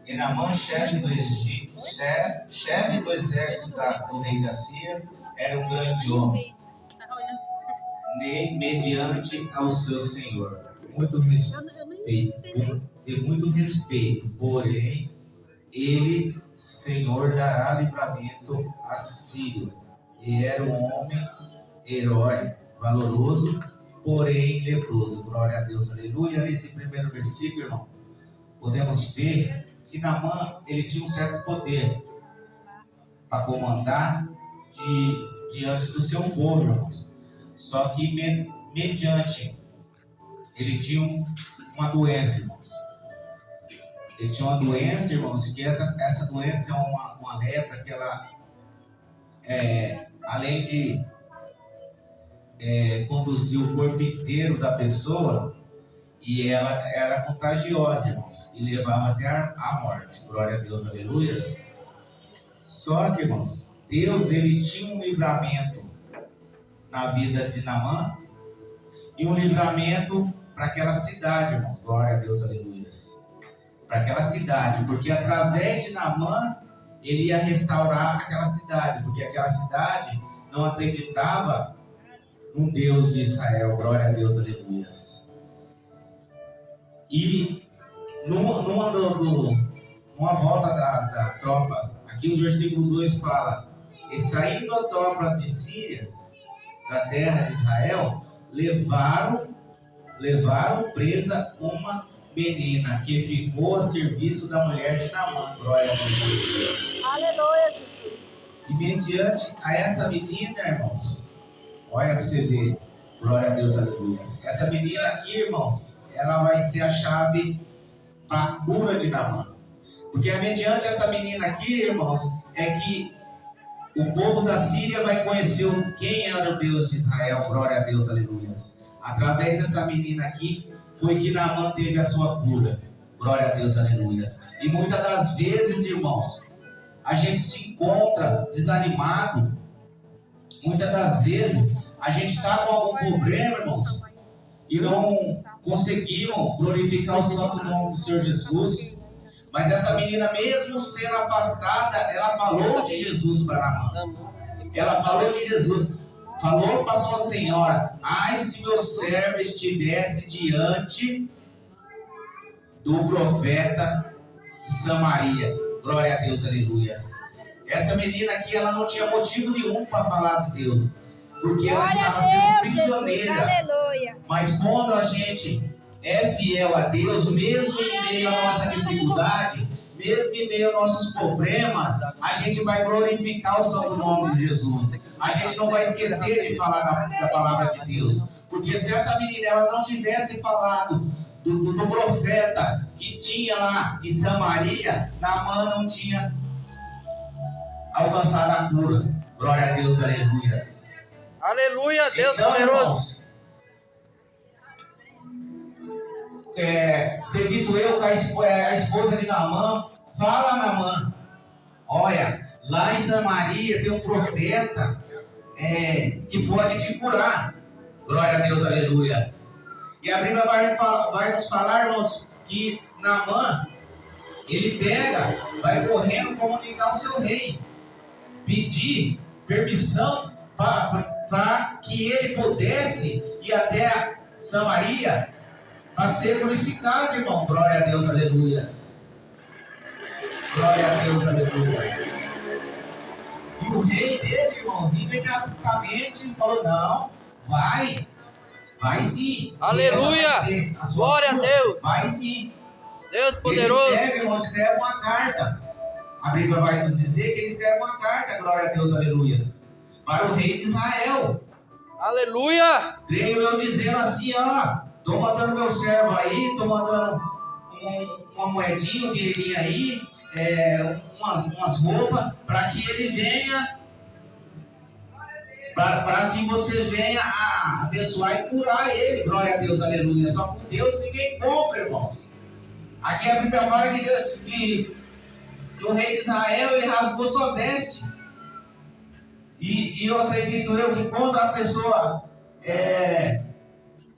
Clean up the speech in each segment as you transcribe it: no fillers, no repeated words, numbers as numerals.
E Naamã, chefe do exército do rei da Síria, era um grande homem, mediante ao seu senhor. Muito respeito, porém, ele, Senhor, dará livramento a Síria. E era um homem herói, valoroso, porém leproso. Glória a Deus, aleluia. Nesse primeiro versículo, irmão, podemos ver que Naamã, ele tinha um certo poder para comandar diante do seu povo, irmãos. Só que mediante, ele tinha uma doença, irmãos. Ele tinha uma doença, irmãos, que essa doença é uma lepra que ela, além de conduzir o corpo inteiro da pessoa, e ela era contagiosa, irmãos, e levava até a morte. Glória a Deus, aleluia. Só que, irmãos, Deus, ele tinha um livramento na vida de Naamã, e um livramento para aquela cidade, irmãos. Glória a Deus, aleluia. Para aquela cidade, porque através de Naamã ele ia restaurar aquela cidade, porque aquela cidade não acreditava no Deus de Israel. Glória a Deus, aleluia. E numa volta da tropa, aqui o versículo 2 fala: e saindo a tropa de Síria, da terra de Israel, levaram presa uma menina que ficou a serviço da mulher de Naamã. Glória a Deus. Aleluia. E mediante a essa menina, irmãos, olha para você ver, glória a Deus, aleluia. Essa menina aqui, irmãos, ela vai ser a chave para a cura de Naamã. Porque mediante essa menina aqui, irmãos, é que o povo da Síria vai conhecer quem era o Deus de Israel. Glória a Deus, aleluia. Através dessa menina aqui, foi que Naamã teve a sua cura. Glória a Deus, aleluia. E muitas das vezes, irmãos, a gente se encontra desanimado. Muitas das vezes, a gente está com algum problema, irmãos, e não conseguimos glorificar o santo nome do Senhor Jesus. Mas essa menina, mesmo sendo afastada, ela falou de Jesus para Naamã. Ela falou de Jesus. Falou para sua senhora: ai, se meu servo estivesse diante do profeta de Samaria. Glória a Deus, aleluia. Essa menina aqui, ela não tinha motivo nenhum para falar de Deus, porque ela estava sendo prisioneira. Aleluia. Mas quando a gente é fiel a Deus, mesmo em meio à nossa dificuldade, mesmo em meio aos nossos problemas, a gente vai glorificar o santo nome de Jesus. A gente não vai esquecer de falar da palavra de Deus. Porque se essa menina ela não tivesse falado do profeta que tinha lá em Samaria, Naamã não tinha alcançado a cura. Glória a Deus, aleluia. Aleluia, Deus então, poderoso. Irmãos, acredito eu que a esposa de Naamã fala a Naamã: olha, lá em Samaria tem um profeta que pode te curar. Glória a Deus, aleluia. E a Bíblia vai nos falar, irmãos, que Naamã, ele vai correndo comunicar ao seu rei, pedir permissão para que ele pudesse ir até Samaria para ser glorificado, irmão. Glória a Deus, aleluia. Glória a Deus, aleluia. E o rei dele, irmãos, imediatamente falou: não, vai sim. Aleluia. Glória a Deus. Vai sim. Deus poderoso. Ele escreve uma carta. A Bíblia vai nos dizer que ele escreve uma carta, glória a Deus, aleluia, para o rei de Israel. Aleluia. Creio eu dizendo assim: ó, estou mandando meu servo aí, estou mandando uma moedinha, um dinheirinho aí, umas roupas, para que ele venha, para que você venha a abençoar e curar ele. Glória a Deus, aleluia. Só com Deus ninguém compra, irmãos. Aqui a Bíblia fala que o rei de Israel, ele rasgou sua veste. E eu acredito que quando a pessoa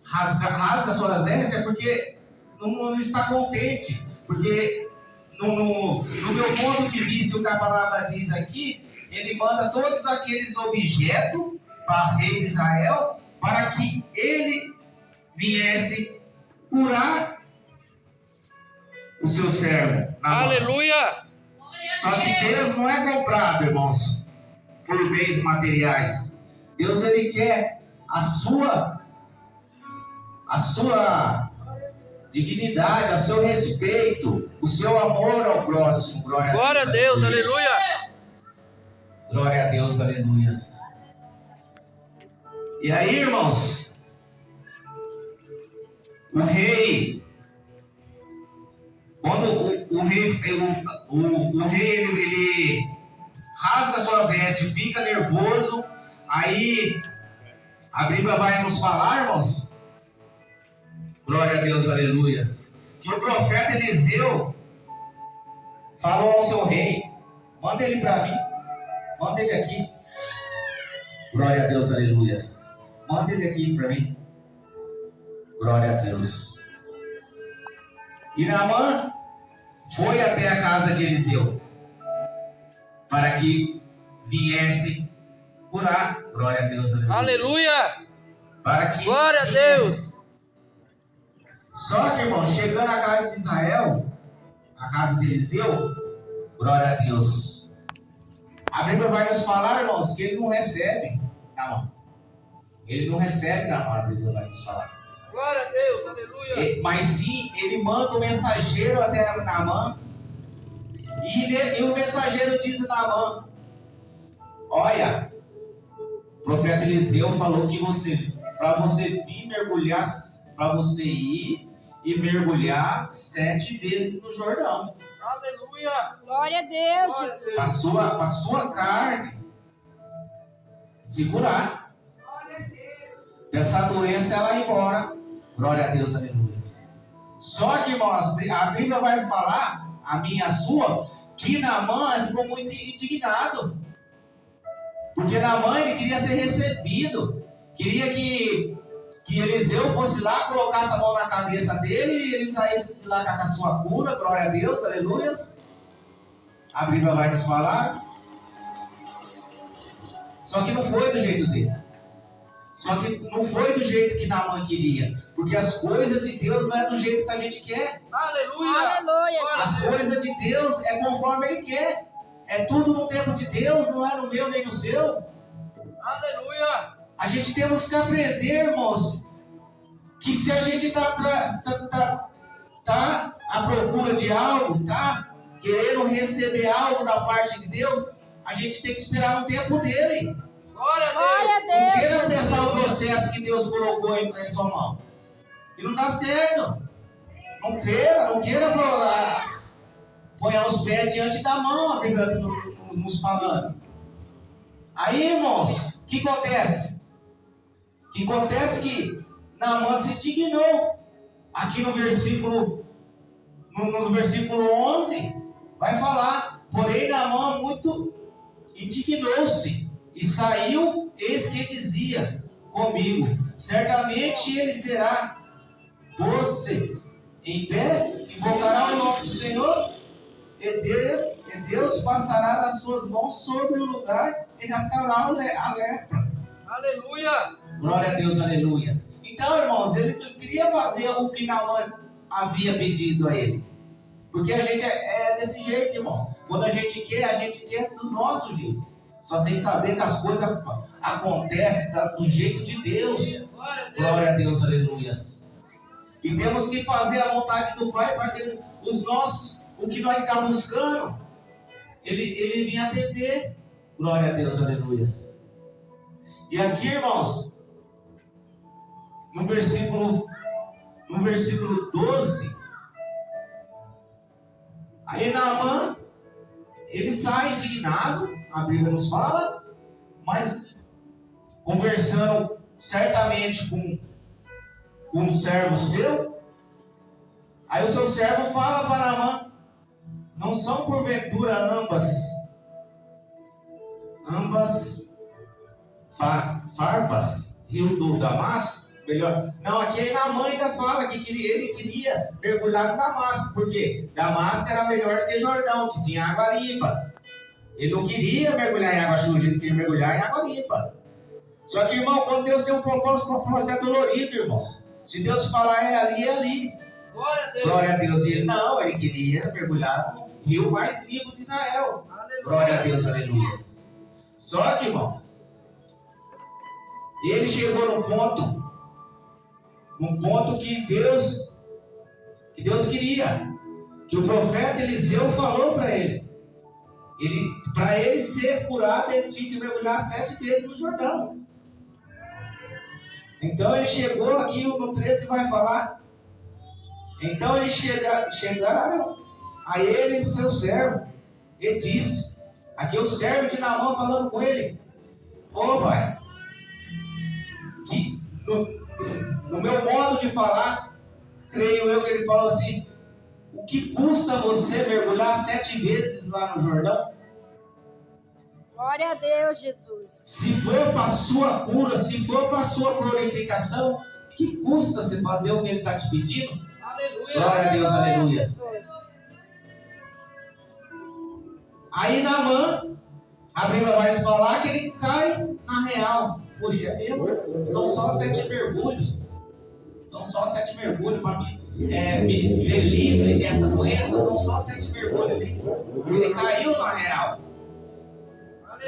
rasga sua veste, é porque não está contente. Porque no meu ponto de vista, o que a palavra diz aqui, ele manda todos aqueles objetos para o rei de Israel, para que ele viesse curar o seu servo. Aleluia. Só que Deus não é comprado, irmãos, por bens materiais. Deus, ele quer a sua dignidade, o seu respeito, o seu amor ao próximo. Glória a Deus, aleluia. Glória a Deus, aleluia. E aí, irmãos, o rei, quando o rei ele rasga sua veste, fica nervoso, aí a Bíblia vai nos falar, irmãos, glória a Deus, aleluia, que o profeta Eliseu falou ao seu rei: manda ele para mim, manda ele aqui. Glória a Deus, aleluia. Manda ele aqui para mim. Glória a Deus. E Naamã foi até a casa de Eliseu para que viesse curar. Glória a Deus, aleluia. Aleluia. Para que Glória a Deus. Só que, irmão, chegando à casa de Israel, a casa de Eliseu, glória a Deus, a Bíblia vai nos falar, irmãos, que ele não recebe Naamã. Ele não recebe Naamã, a Bíblia vai nos falar. Glória a Deus, aleluia. Mas sim, ele manda um mensageiro até Naamã. E o mensageiro diz a Naamã: olha, o profeta Eliseu falou que para você vir mergulhar, para você ir e mergulhar 7 vezes no Jordão. Aleluia. Glória a Deus, Jesus. Para a sua carne se curar. Dessa doença ela ir embora. Glória a Deus, aleluia. Só que, irmãos, a Bíblia vai falar, a minha e a sua, que Naamã ficou muito indignado. Porque Naamã ele queria ser recebido. Queria que Eliseu fosse lá, colocasse a mão na cabeça dele e ele saísse de lá com a sua cura. Glória a Deus, aleluia. A Bíblia vai nos falar. Só que não foi do jeito dele. Só que não foi do jeito que Naamã queria. Porque as coisas de Deus não é do jeito que a gente quer. Aleluia. Aleluia, As coisas de Deus é conforme Ele quer. É tudo no tempo de Deus, não é no meu nem no seu. Aleluia. A gente temos que aprender, irmãos, que se a gente está à procura de algo, tá querendo receber algo da parte de Deus, a gente tem que esperar no tempo dele. Glória a Glória a Deus. Não queira Deus. apressar o processo que Deus colocou em sua mão. E não dá certo. Não queira ponhar os pés diante da mão, a Bíblia nos falando. Aí, irmãos, o que acontece? O que acontece que Naamã se indignou. Aqui no versículo 11, vai falar: porém Naamã muito indignou-se e saiu, eis que dizia comigo: certamente ele será pôs-se em pé, invocará o nome do Senhor, e Deus passará das suas mãos sobre o lugar e restaurará a lepra. Aleluia. Glória a Deus, aleluia. Então, irmãos, ele queria fazer o que Naamã havia pedido a ele. Porque a gente é desse jeito, irmão. Quando a gente quer do nosso jeito. Só sem saber que as coisas acontecem do jeito de Deus. Glória a Deus, aleluia. E temos que fazer a vontade do Pai para que o que nós estamos buscando, ele venha atender. Glória a Deus, aleluia. E aqui, irmãos, no versículo 12, aí Naamã, ele sai indignado, a Bíblia nos fala, mas conversando certamente com um servo seu. Aí o seu servo fala para Naamã: não são porventura ambas farpas, rio do Damasco? Melhor. Não, aqui na mãe ainda fala que ele queria mergulhar no Damasco, porque Damasco era melhor que Jordão, que tinha água limpa. Ele não queria mergulhar em água suja, ele queria mergulhar em água limpa. Só que, irmão, quando Deus tem um propósito, o propósito é dolorido, irmãos. Se Deus falar é ali, é ali. Glória a Deus. Glória a Deus. E ele não, ele queria mergulhar no rio mais limpo de Israel. Aleluia. Glória a Deus, aleluia. Só que, irmão, ele chegou num ponto que Deus queria, que o profeta Eliseu falou para ele. Para ele ser curado, ele tinha que mergulhar 7 vezes no Jordão. Então ele chegou aqui no 13 vai falar. Então eles chegaram a ele e seu servo. Ele disse, aqui o servo de Naamã falando com ele: ô pai, que no meu modo de falar, creio eu que ele falou assim: o que custa você mergulhar 7 vezes lá no Jordão? Glória a Deus, Jesus. Se for para a sua cura, se for para a sua glorificação, que custa você fazer o que ele está te pedindo? Aleluia. Glória a Deus, aleluia. Jesus. Aí Naamã, a Bíblia vai nos falar que ele cai na real. Poxa, é mesmo? São só 7 mergulhos. São só 7 mergulhos para me ver livre dessa doença. São só 7 mergulhos ali. Ele caiu na real.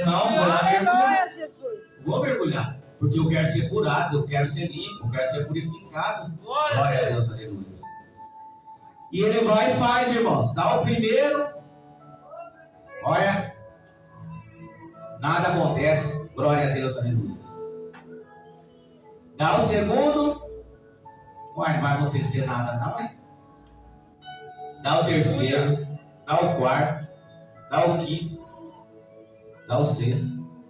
Não, vou lá mergulhar. Aleluia, Jesus. Vou mergulhar. Porque eu quero ser curado, eu quero ser limpo, eu quero ser purificado. Glória Glória a Deus, aleluia. E ele vai e faz, irmãos. Dá o primeiro. Olha. Nada acontece. Glória a Deus, aleluia. Dá o segundo. Uai, não vai acontecer nada, não, é? Dá o terceiro. Dá o quarto. Dá o quinto. Dá o sexto.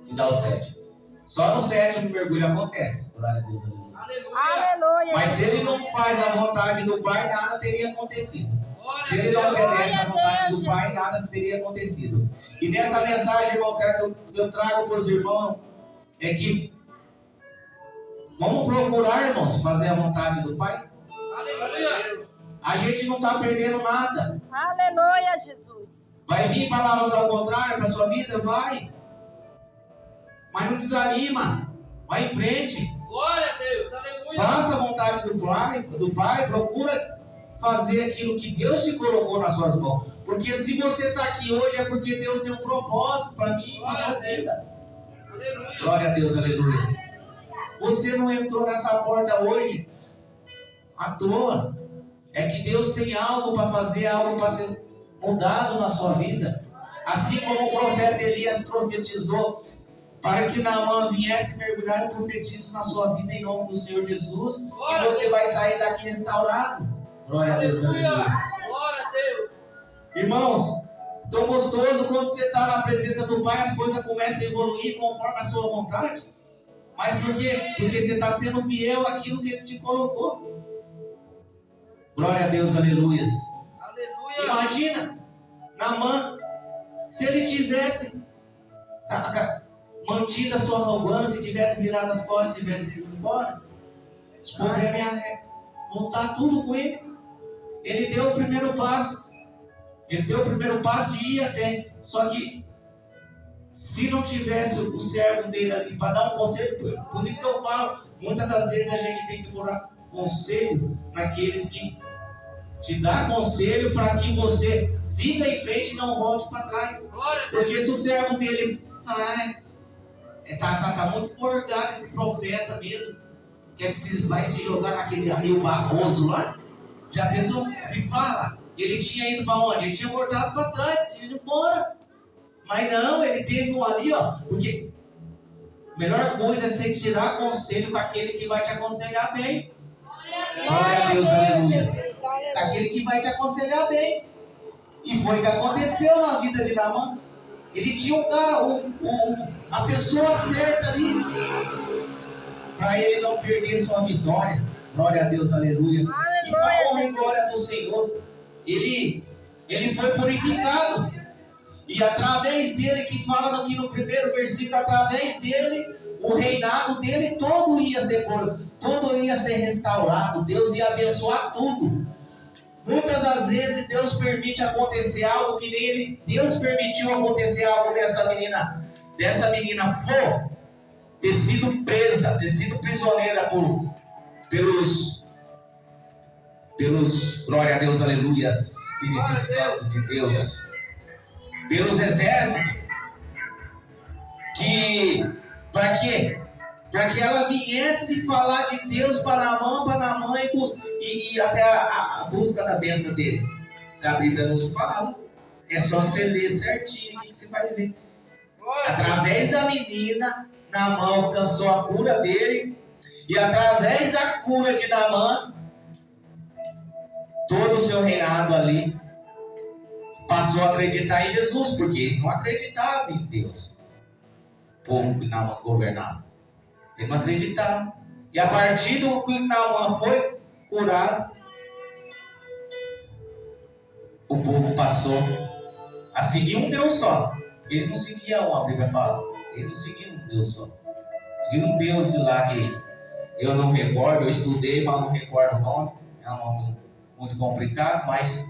E dá o sétimo. Só no sétimo mergulho acontece. Glória a Deus, aleluia. Aleluia. Aleluia. Mas se ele não faz a vontade do Pai, nada teria acontecido. Se ele não obedece a vontade do Pai, nada teria acontecido. E nessa mensagem, irmão, que eu trago para os irmãos, é que vamos procurar, irmãos, fazer a vontade do Pai. Aleluia. A gente não está perdendo nada. Aleluia, Jesus. Vai vir palavras ao contrário para a sua vida? Vai. Mas não desanima. Vai em frente. Glória a Deus. Aleluia. Faça a vontade do Pai, procura fazer aquilo que Deus te colocou nas suas mãos. Porque se você está aqui hoje é porque Deus tem um propósito para mim e para a sua vida. Aleluia. Glória a Deus, aleluia. Você não entrou nessa porta hoje à toa. É que Deus tem algo para fazer, algo para ser mudado na sua vida. Assim como o profeta Elias profetizou para que Naamã viesse mergulhar, eu profetizo na sua vida em nome do Senhor Jesus. E você vai sair daqui restaurado. Glória a Deus, Aleluia. aleluia. Glória a Deus. Irmãos, tão gostoso quando você está na presença do Pai, as coisas começam a evoluir conforme a sua vontade. Mas por quê? Porque você está sendo fiel àquilo que Ele te colocou. Glória a Deus, aleluia. Aleluia. Imagina, Naamã, se ele tivesse mantido a sua arrogância, tivesse virado as costas, tivesse ido embora, o problema é voltar tudo com ele. Ele deu o primeiro passo. Ele deu o primeiro passo de ir até. Só que se não tivesse o servo dele ali para dar um conselho, por isso que eu falo, muitas das vezes a gente tem que dar conselho naqueles que te dão conselho para que você siga em frente e não volte para trás. Glória a Deus. Porque se o servo dele falar, tá muito forgado esse profeta mesmo, quer que você vai se jogar naquele rio Barroso lá? Já pensou? Se fala, ele tinha ido para onde? Ele tinha voltado para trás, tinha ido embora. Mas não, ele teve um ali, ó, porque a melhor coisa é você tirar conselho com aquele que vai te aconselhar bem. Glória a Deus, aleluia. Jesus. Aleluia. Daquele que vai te aconselhar bem. E foi o que aconteceu na vida de Naamã. Ele tinha um cara, a pessoa certa ali, para ele não perder sua vitória. Glória a Deus, aleluia. Aleluia, Então, Jesus. glória do Senhor. Ele foi purificado. E através dele, que fala aqui no primeiro versículo, através dele, o reinado dele todo ia ser restaurado. Deus ia abençoar tudo. Muitas das vezes Deus permite acontecer algo que nem Deus permitiu acontecer algo dessa menina For ter sido presa, ter sido prisioneira pelos, glória a Deus, aleluia, Espírito Santo de Deus, pelos exércitos, para quê? Para que ela viesse falar de Deus para Naamã e até a busca da bênção dele. A Bíblia nos fala, é só você ler certinho que você vai ver. Através da menina, Naamã alcançou a cura dele, e através da cura de Naamã, todo o seu reinado ali passou a acreditar em Jesus, porque eles não acreditavam em Deus. O povo que Naamã governava, eles não acreditavam. E a partir do que Naamã foi curado, o povo passou a seguir um Deus só. Eles não seguiam a Bíblia fala. Eles não seguiam um Deus só. Seguiam um Deus de lá que eu não recordo, eu estudei, mas não recordo o nome. É um nome muito complicado, mas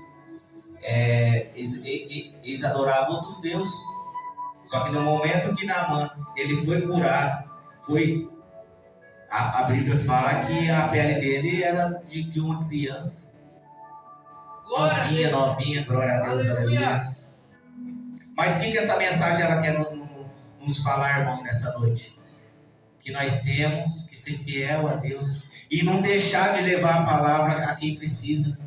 eles adoravam outros deuses. Só que no momento que Naamã ele foi curado, a Bíblia fala que a pele dele era de uma criança. Novinha, glória a Deus, aleluia. Mas o que essa mensagem ela quer nos falar, irmão, nessa noite? Que nós temos que ser fiel a Deus e não deixar de levar a palavra a quem precisa.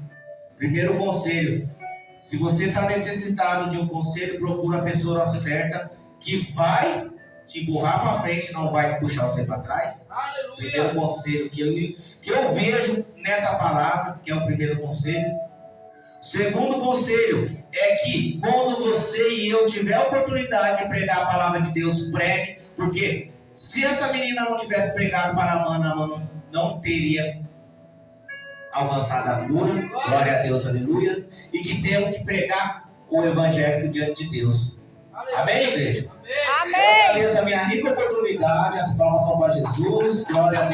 Primeiro conselho: se você está necessitado de um conselho, procura a pessoa certa que vai te empurrar para frente, não vai puxar você para trás. Aleluia. Primeiro conselho que eu vejo nessa palavra, que é o primeiro conselho. Segundo conselho é que quando você e eu tiver a oportunidade de pregar a palavra de Deus, pregue, porque se essa menina não tivesse pregado para Naamã, não teria alcançado a cura, glória a Deus, aleluia, e que temos que pregar o evangelho diante de Deus. Amém, igreja? Amém. Eu agradeço a minha rica oportunidade, as palmas são para Jesus, glória a Deus.